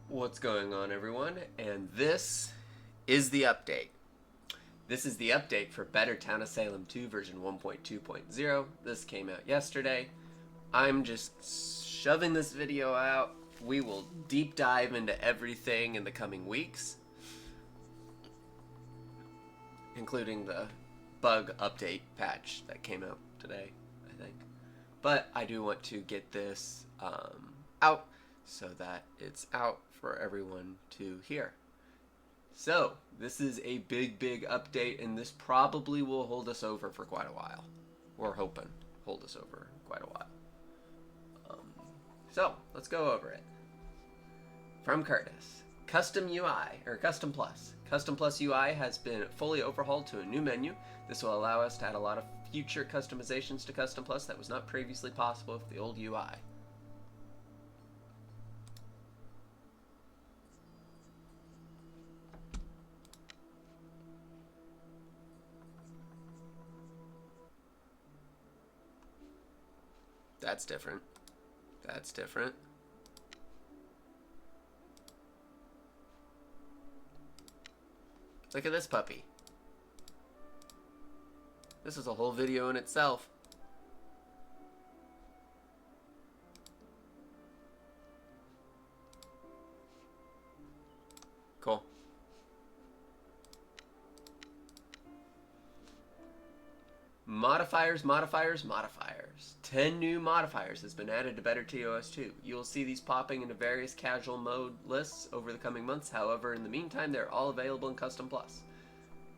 What's going on, everyone? And this is the update. This is the update for BetterTOS2 version 1.2.0. This came out yesterday. I'm just shoving this video out. We will deep dive into everything in the coming weeks, including the bug update patch that came out today, I think. But I do want to get this out so that it's out for everyone to hear. So, this is a big update, and this probably will hold us over for quite a while. We're hoping hold us over quite a while. So, let's go over it. From Curtis, Custom UI, or Custom Plus. Custom Plus UI has been fully overhauled to a new menu. This will allow us to add a lot of future customizations to Custom Plus that was not previously possible with the old UI. That's different. That's different. Look at this puppy. This is a whole video in itself. Cool. Modifiers. 10 new modifiers has been added to BetterTOS2. You will see these popping into various casual mode lists over the coming months. However, in the meantime, they're all available in Custom Plus.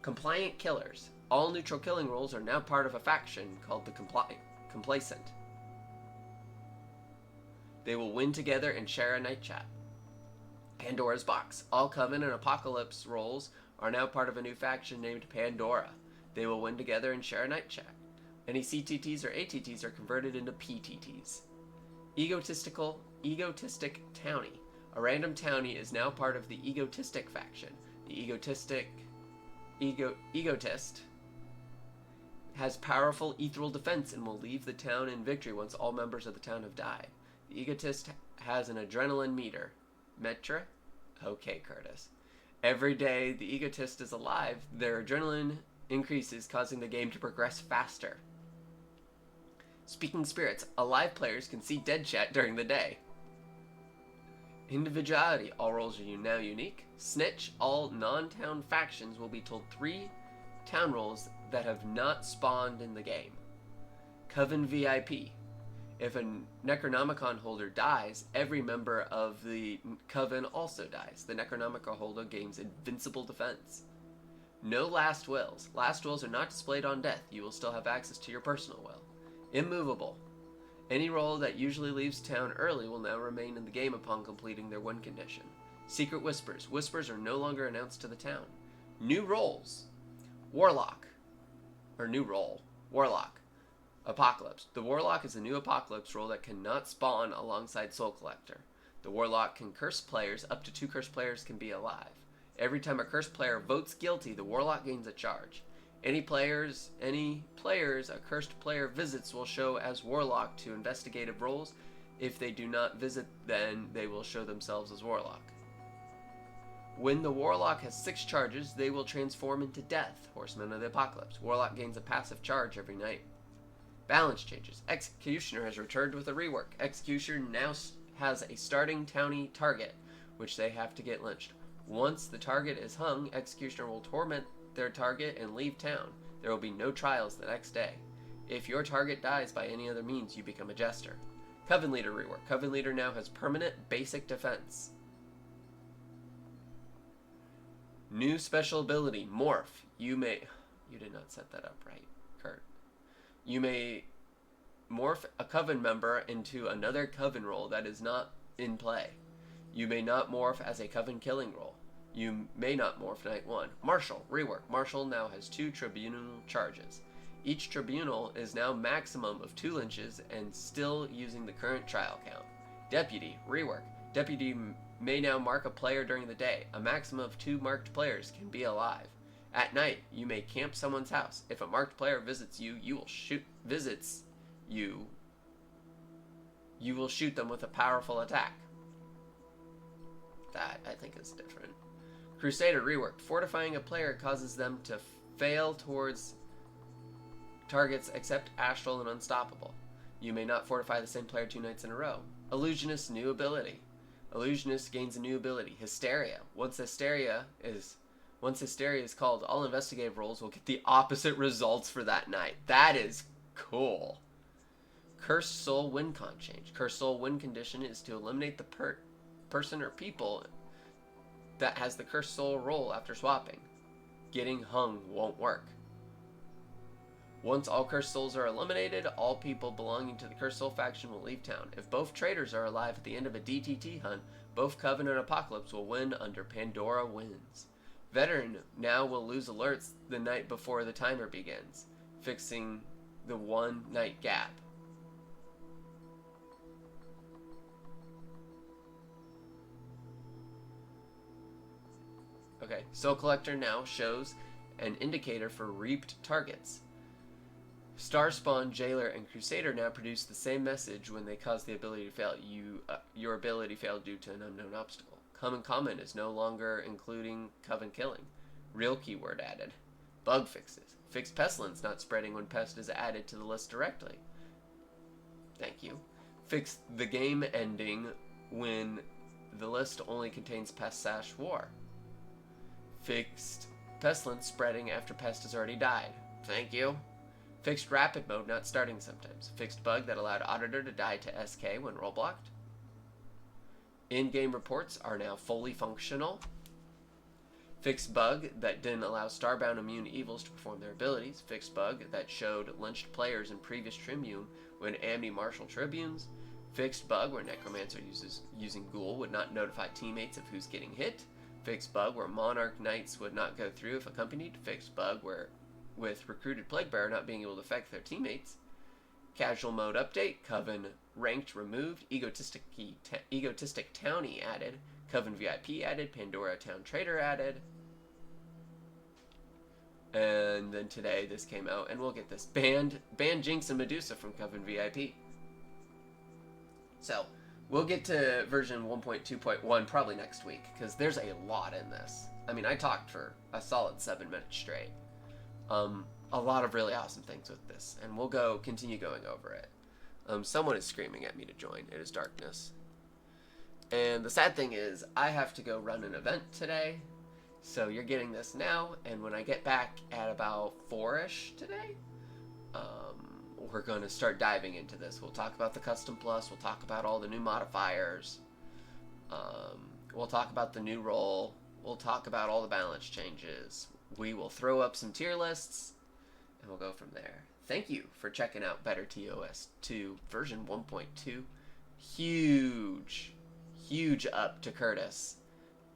Compliant Killers. All neutral killing roles are now part of a faction called the Complacent. They will win together and share a night chat. Pandora's Box. All Coven and Apocalypse roles are now part of a new faction named Pandora. They will win together and share a night chat. Any CTTs or ATTs are converted into PTTs. Egotistic Townie. A random townie is now part of the Egotistic faction. The Egotist has powerful ethereal defense and will leave the town in victory once all members of the town have died. The Egotist has an adrenaline metra? Okay, Curtis. Every day the Egotist is alive, their adrenaline increases, causing the game to progress faster. Speaking Spirits. Alive players can see dead chat during the day. Individuality. All roles are now unique. Snitch. All non-town factions will be told 3 town roles that have not spawned in the game. Coven VIP. If a Necronomicon holder dies, every member of the Coven also dies. The Necronomicon holder gains invincible defense. No Last Wills. Last Wills are not displayed on death. You will still have access to your personal will. Immovable. Any role that usually leaves town early will now remain in the game upon completing their win condition. Secret Whispers. Whispers are no longer announced to the town. New roles. Warlock. New role. Warlock. Apocalypse. The Warlock is a new Apocalypse role that cannot spawn alongside Soul Collector. The Warlock can curse players. Up to 2 cursed players can be alive. Every time a cursed player votes guilty, the Warlock gains a charge. Any players a cursed player visits will show as Warlock to investigative roles. If they do not visit, then they will show themselves as Warlock. When the Warlock has 6 charges, they will transform into Death, Horseman of the Apocalypse. Warlock gains a passive charge every night. Balance changes. Executioner has returned with a rework. Executioner now has a starting townie target, which they have to get lynched. Once the target is hung, Executioner will torment their target and leave town. There will be no trials the next day. If your target dies by any other means, you become a jester. Coven Leader rework. Coven Leader now has permanent basic defense. New special ability, Morph. You did not set that up right, Kurt. You may morph a Coven member into another Coven role that is not in play. You may not morph as a Coven killing role. You may not morph night 1. Marshal, rework. Marshal now has 2 tribunal charges. Each tribunal is now maximum of 2 lynches and still using the current trial count. Deputy, rework. Deputy may now mark a player during the day. A maximum of 2 marked players can be alive. At night, you may camp someone's house. If a marked player visits you, you will shoot them with a powerful attack. I think is different. Crusader reworked. Fortifying a player causes them to fail towards targets except Astral and Unstoppable. You may not fortify the same player 2 nights in a row. Illusionist new ability. Illusionist gains a new ability, Hysteria. Once Hysteria is called, all investigative rolls will get the opposite results for that night. That is cool. Cursed Soul win con change. Cursed Soul win condition is to eliminate the person or people that has the Cursed Soul roll after swapping. Getting hung won't work. Once all Cursed Souls are eliminated, all people belonging to the Cursed Soul faction will leave town. If both traitors are alive at the end of a DTT hunt, both Coven and Apocalypse will win under Pandora wins. Veteran now will lose alerts the night before the timer begins, fixing the 1 night gap. Okay, Soul Collector now shows an indicator for reaped targets. Starspawn, Jailer, and Crusader now produce the same message when they cause the ability to fail. Your ability failed due to an unknown obstacle. Common comment is no longer including Coven killing. Real keyword added. Bug fixes. Fixed pestilence not spreading when pest is added to the list directly. Thank you. Fixed the game ending when the list only contains pest/war. Fixed pestilence spreading after pest has already died. Thank you. Fixed rapid mode not starting sometimes. Fixed bug that allowed Auditor to die to SK when roll blocked. In-game reports are now fully functional. Fixed bug that didn't allow Starbound immune evils to perform their abilities. Fixed bug that showed lynched players in previous Tribune when Amity Marshal Tribunes. Fixed bug where Necromancer using Ghoul would not notify teammates of who's getting hit. Fixed bug where Monarch Knights would not go through if accompanied. Fixed bug where with Recruited Plaguebearer not being able to affect their teammates. Casual mode update. Coven ranked removed. Egotistic Townie added. Coven VIP added. Pandora Town Trader added. And then today this came out, and we'll get this. Banned Jinx and Medusa from Coven VIP. So, we'll get to version 1.2.1 probably next week, because there's a lot in this. I mean, I talked for a solid 7 minutes straight. A lot of really awesome things with this, and we'll continue going over it. Someone is screaming at me to join. It is darkness. And the sad thing is, I have to go run an event today, so you're getting this now, and when I get back at about 4-ish today, we're going to start diving into this. We'll talk about the Custom Plus, we'll talk about all the new modifiers, we'll talk about the new role, we'll talk about all the balance changes, we will throw up some tier lists, and we'll go from there. Thank you for checking out BetterTOS2 version 1.2. Huge up to Curtis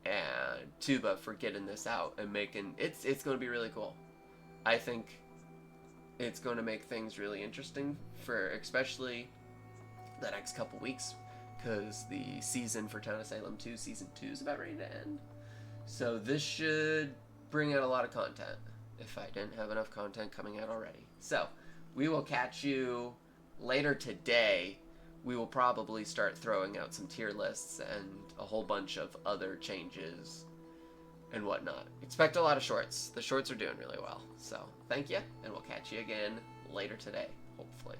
and Tuba for getting this out and making it's going to be really cool. I think it's going to make things really interesting for especially the next couple weeks, because the season for Town of Salem 2 season 2 is about ready to end. So this should bring out a lot of content if I didn't have enough content coming out already. So we will catch you later today. We will probably start throwing out some tier lists and a whole bunch of other changes and whatnot. Expect a lot of shorts. The shorts are doing really well. So thank you, and we'll catch you again later today, hopefully.